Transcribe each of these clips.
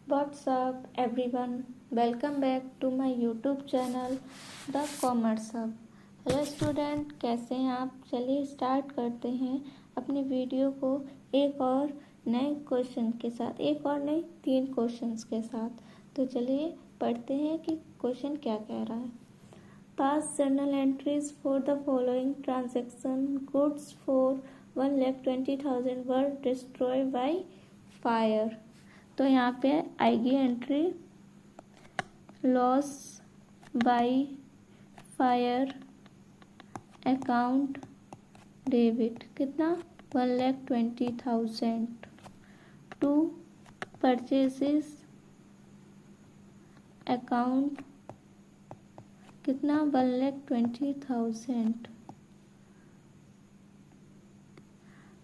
What's up everyone? Welcome back to my YouTube channel The Commerce Hub. Hello student, कैसे हैं आप? चलिए start करते हैं अपनी वीडियो को एक और नए क्वेश्चन के साथ, एक और नए 3 क्वेश्चंस के साथ। तो चलिए पढ़ते हैं कि क्वेश्चन क्या कह रहा है। पास journal entries for the following transaction, goods for 1,20,000 were destroy bye fire. तो यहाँ पे आएगी entry loss by fire account debit, कितना 1,20,000 टू परचेसेस अकाउंट, कितना 1,20,000।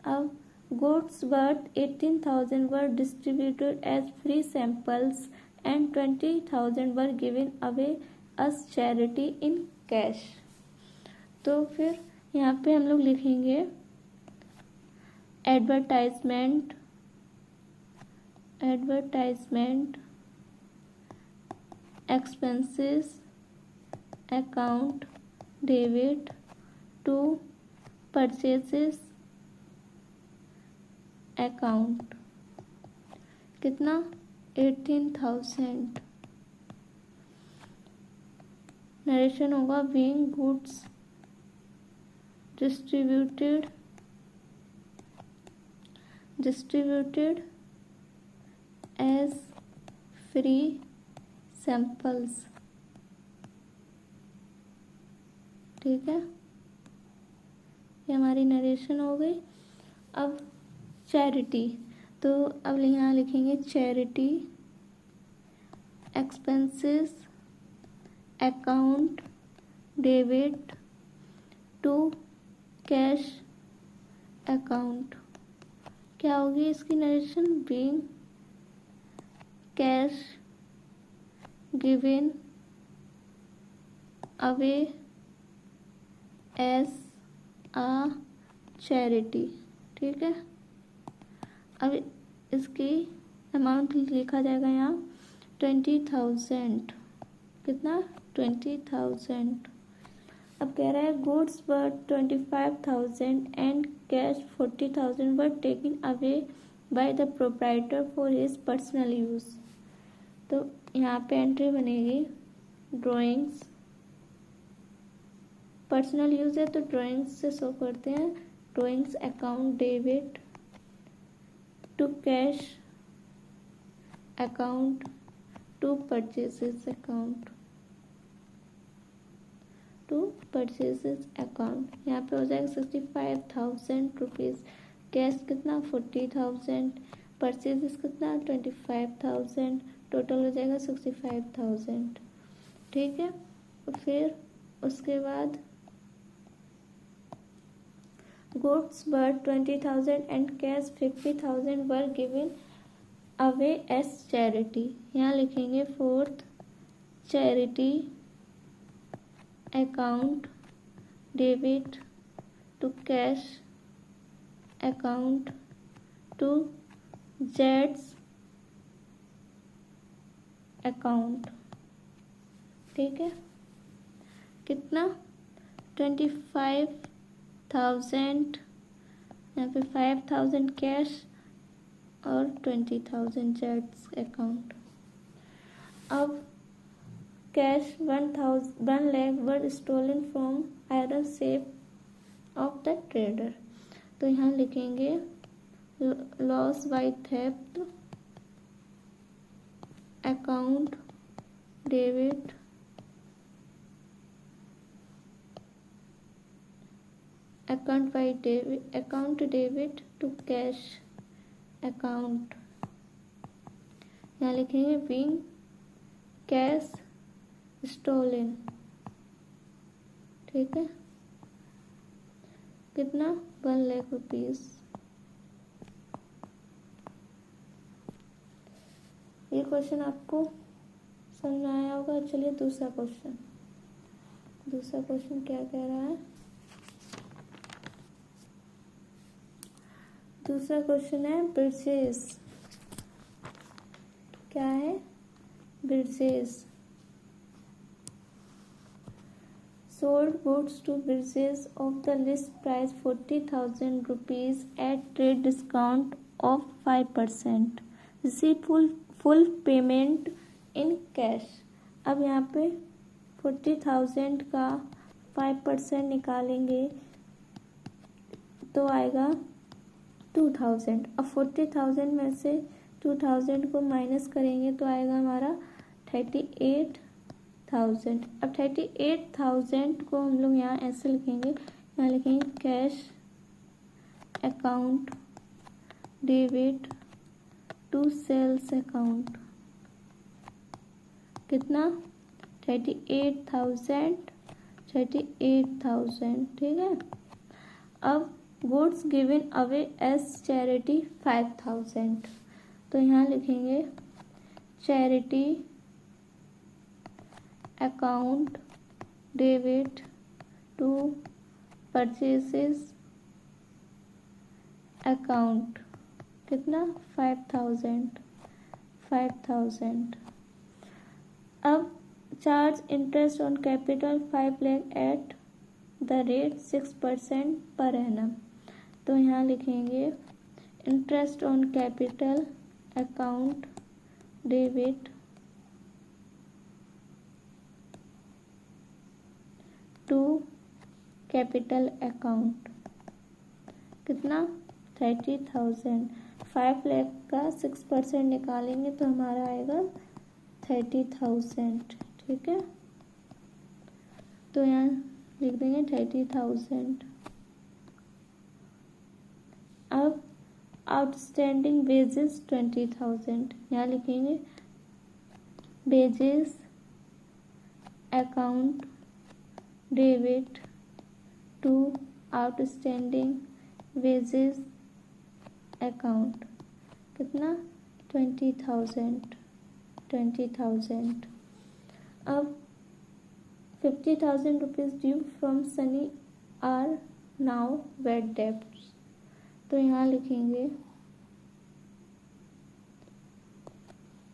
अब goods worth 18,000 were distributed as free samples and 20,000 were given away as charity in cash। तो फिर यहाँ पे हम लोग लिखेंगे advertisement expenses account debit to purchases account, कितना 18,000। नरेशन होगा being goods distributed as free samples. ठीक है, ये हमारी नरेशन हो गई। अब चैरिटी, तो अब यहाँ लिखेंगे charity expenses account debit to cash account. क्या होगी इसकी narration? Being cash given away as a charity. ठीक है, अब इसकी अमाउंट लिखा जाएगा यहाँ 20,000, कितना 20,000। अब कह रहा है goods worth 25,000 and cash 40,000 were taken away by the proprietor for his personal use. तो यहाँ पे एंट्री बनेगी ड्राइंग्स, पर्सनल यूज है तो ड्राइंग्स से शो करते हैं। Drawings account debit to cash account to purchases account, यहाँ पे हो जाएगा 65,000 रुपीज़। कैश कितना 40,000, परचेसेस कितना 25,000, टोटल हो जाएगा 65,000। ठीक है, फिर उसके बाद goods worth 20,000 and cash 50,000 were given away as charity। यहाँ लिखेंगे fourth charity account debit to cash account to जेड्स अकाउंट। ठीक है, कितना 25,000, यहाँ पे 5,000 कैश और 20,000 जेड्स अकाउंट। अब cash 1 lakh were stolen from iron safe of the trader. तो यहाँ लिखेंगे loss by theft account debit account debit to cash account. यहाँ लिखेंगे बीइंग कैश स्टोलन। ठीक है, कितना 1 लाख रुपीज। ये क्वेश्चन आपको समझ में आया होगा। चलिए दूसरा क्वेश्चन क्या कह रहा है। दूसरा क्वेश्चन है परचेज। क्या है Briggs. Sold goods to Briggs of the list price 40,000 rupees at trade discount of 5%. Receipt full payment in cash. अब यहाँ पे 40,000 का 5% निकालेंगे तो आएगा 2,000। अब 40,000 में से 2,000 को माइनस करेंगे तो आएगा हमारा 38,000। अब 38,000 को हम लोग यहाँ ऐसे लिखेंगे, यहाँ लिखेंगे cash account debit to sales account. कितना? 38,000 ठीक है। अब goods given away as charity 5,000, तो यहाँ लिखेंगे charity account debit to purchases account. कितना? 5,000। अब charge interest on capital 5 lakh at the rate 6% per annum, तो यहाँ लिखेंगे interest on capital account debit to capital account. कितना? 30,000। 5 लाख का 6% निकालेंगे तो हमारा आएगा 30,000, ठीक है। तो यहाँ लिख देंगे 30,000। अब आउटस्टैंडिंग वेजेस 20,000, यहाँ लिखेंगे wages account debit to outstanding wages account. कितना? 20,000। अब 50,000 rupees due from Sunny are now bad debts, तो यहाँ लिखेंगे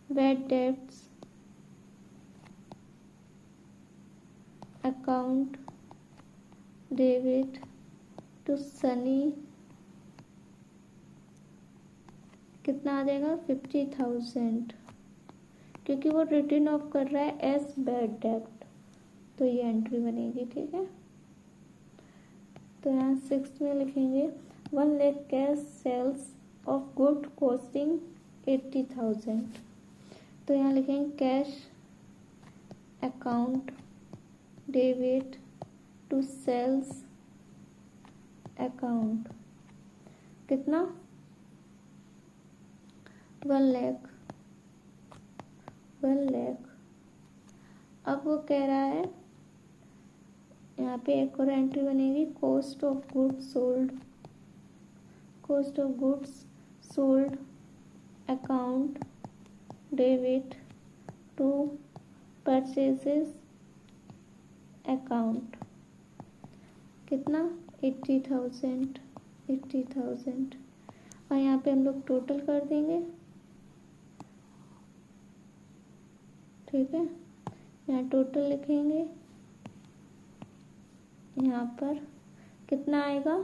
bad debts account debit to Sunny. कितना आ जाएगा? 50,000, क्योंकि वो रिटर्न ऑफ कर रहा है एज बैड डेब्ट, तो ये एंट्री बनेगी, ठीक है। तो यहाँ 6 में लिखेंगे 1 lakh cash sales of good costing 80,000, तो यहाँ लिखेंगे cash account debit to sales account. कितना? 1 लाख। अब वो कह रहा है यहाँ पे एक और एंट्री बनेगी cost of goods sold account debit to purchases account. कितना? 80,000। और यहाँ पे हम लोग टोटल कर देंगे, ठीक है। यहाँ टोटल लिखेंगे, यहाँ पर कितना आएगा?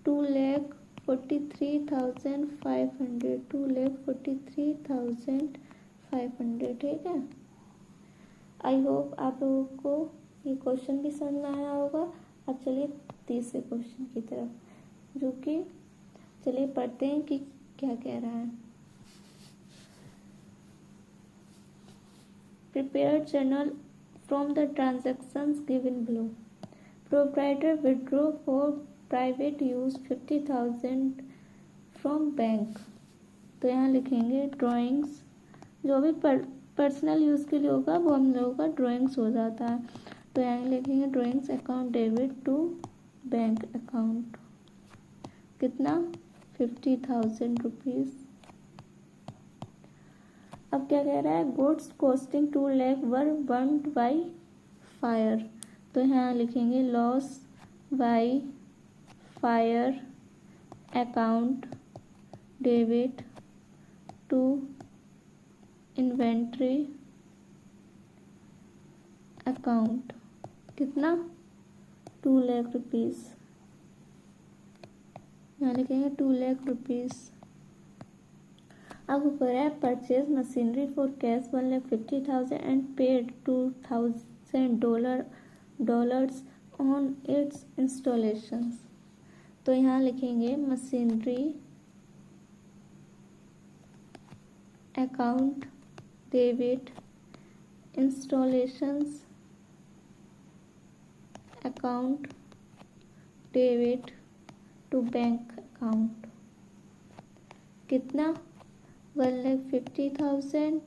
2,43,500, ठीक है। आई होप आप लोगों को ये क्वेश्चन भी समझ में आया होगा। अब चलिए तीसरे क्वेश्चन की तरफ, जो कि चलिए पढ़ते हैं कि क्या कह रहा है। Prepare journal from the transactions given below. Proprietor withdraw for private use 50,000 from bank, तो यहाँ लिखेंगे ड्राइंग्स। जो भी पर्सनल यूज़ के लिए होगा वो हम लोगों का ड्राइंग्स हो जाता है, तो यहाँ लिखेंगे drawings account debit to bank account. कितना? 50,000 रुपीज़। अब क्या कह रहा है? Goods costing 2 lakh were burned by fire, तो यहाँ लिखेंगे loss by fire account debit to inventory account कितना 2 लाख रुपीज़, यहाँ लिखेंगे 2 लाख रुपीज़। अब ऊपर है purchase machinery for cash 1,50,000 and paid $2,000 on its installations. तो यहाँ लिखेंगे machinery account debit, installations account debit to bank account. कितना 1,50,000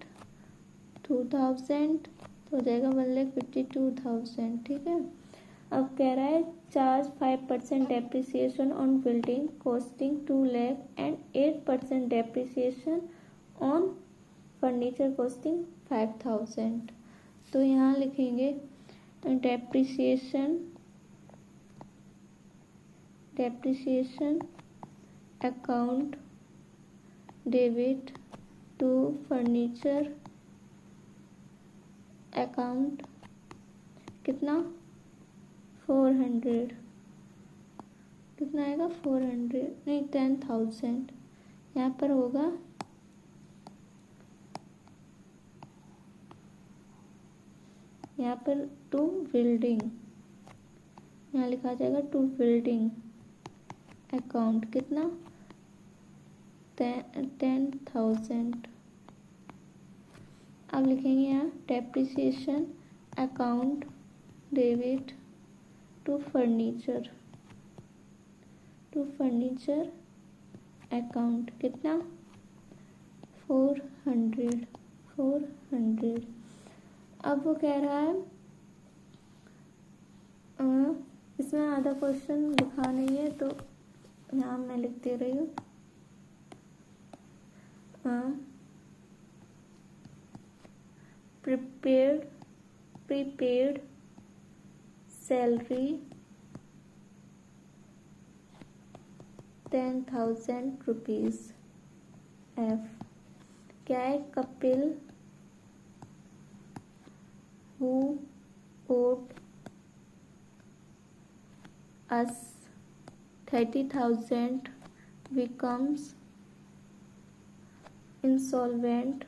2,000 तो हो जाएगा 1,52,000। ठीक है। अब कह रहा है charge 5% depreciation on building costing 2 lakh and 8% depreciation on furniture costing 5,000। तो यहाँ लिखेंगे depreciation account debit to furniture account कितना 400, कितना आएगा 400 नहीं 10,000। यहाँ पर होगा यहाँ पर टू बिल्डिंग, यहाँ लिखा जाएगा टू बिल्डिंग अकाउंट कितना 10,000। अब लिखेंगे यहाँ depreciation account debit to furniture account कितना 400। अब वो कह रहा है इसमें आधा क्वेश्चन लिखा नहीं है तो यहाँ मैं लिख दे रही हूँ। Prepaid salary 10,000 rupees F. क्या है Kapil who owed us 30,000 becomes insolvent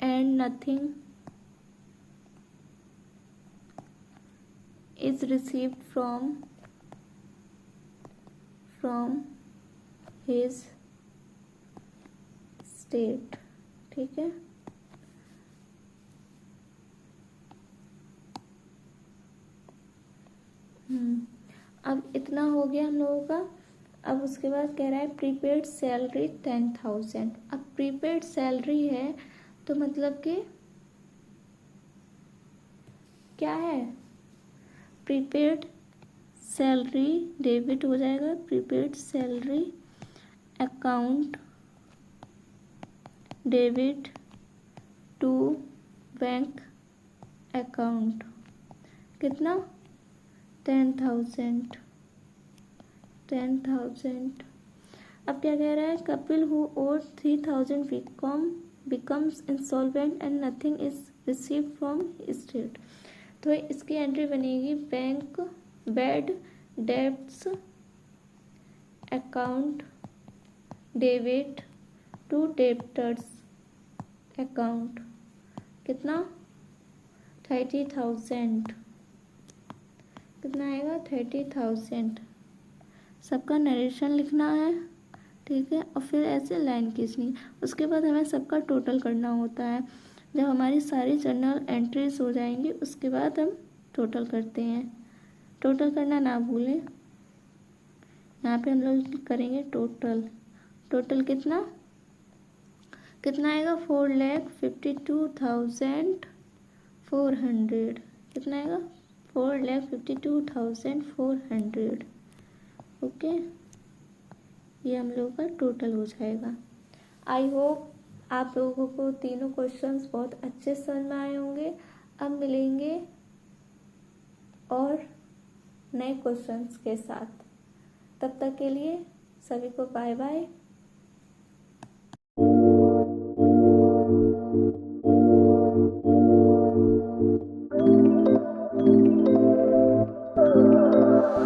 and nothing is received from his state. ठीक है। अब इतना हो गया हम लोगों का। अब उसके बाद कह रहा है प्रीपेड सैलरी 10,000। अब प्रीपेड सैलरी है तो मतलब कि क्या है प्रीपेड सैलरी डेबिट हो जाएगा prepaid salary account debit to bank account कितना 10,000। अब क्या कह रहा है Kapil who owed 3,000 becomes insolvent and nothing is received from state. तो इसकी एंट्री बनेगी bank bad debts account debit to debtors account कितना 30,000। कितना आएगा 30,000। सबका नरेशन लिखना है। ठीक है। और फिर ऐसे लाइन खींचनी। उसके बाद हमें सबका टोटल करना होता है। जब हमारी सारी जर्नल एंट्रीज हो जाएंगी उसके बाद हम टोटल करते हैं। टोटल करना ना भूलें। यहाँ पे हम लोग करेंगे टोटल कितना आएगा 4,52,400। कितना आएगा 4,52,400। ओके। ये हम लोगों का टोटल हो जाएगा। आई होप आप लोगों को तीनों क्वेश्चंस बहुत अच्छे समझ में आए होंगे। अब मिलेंगे और नए क्वेश्चंस के साथ। तब तक के लिए सभी को बाय बाय।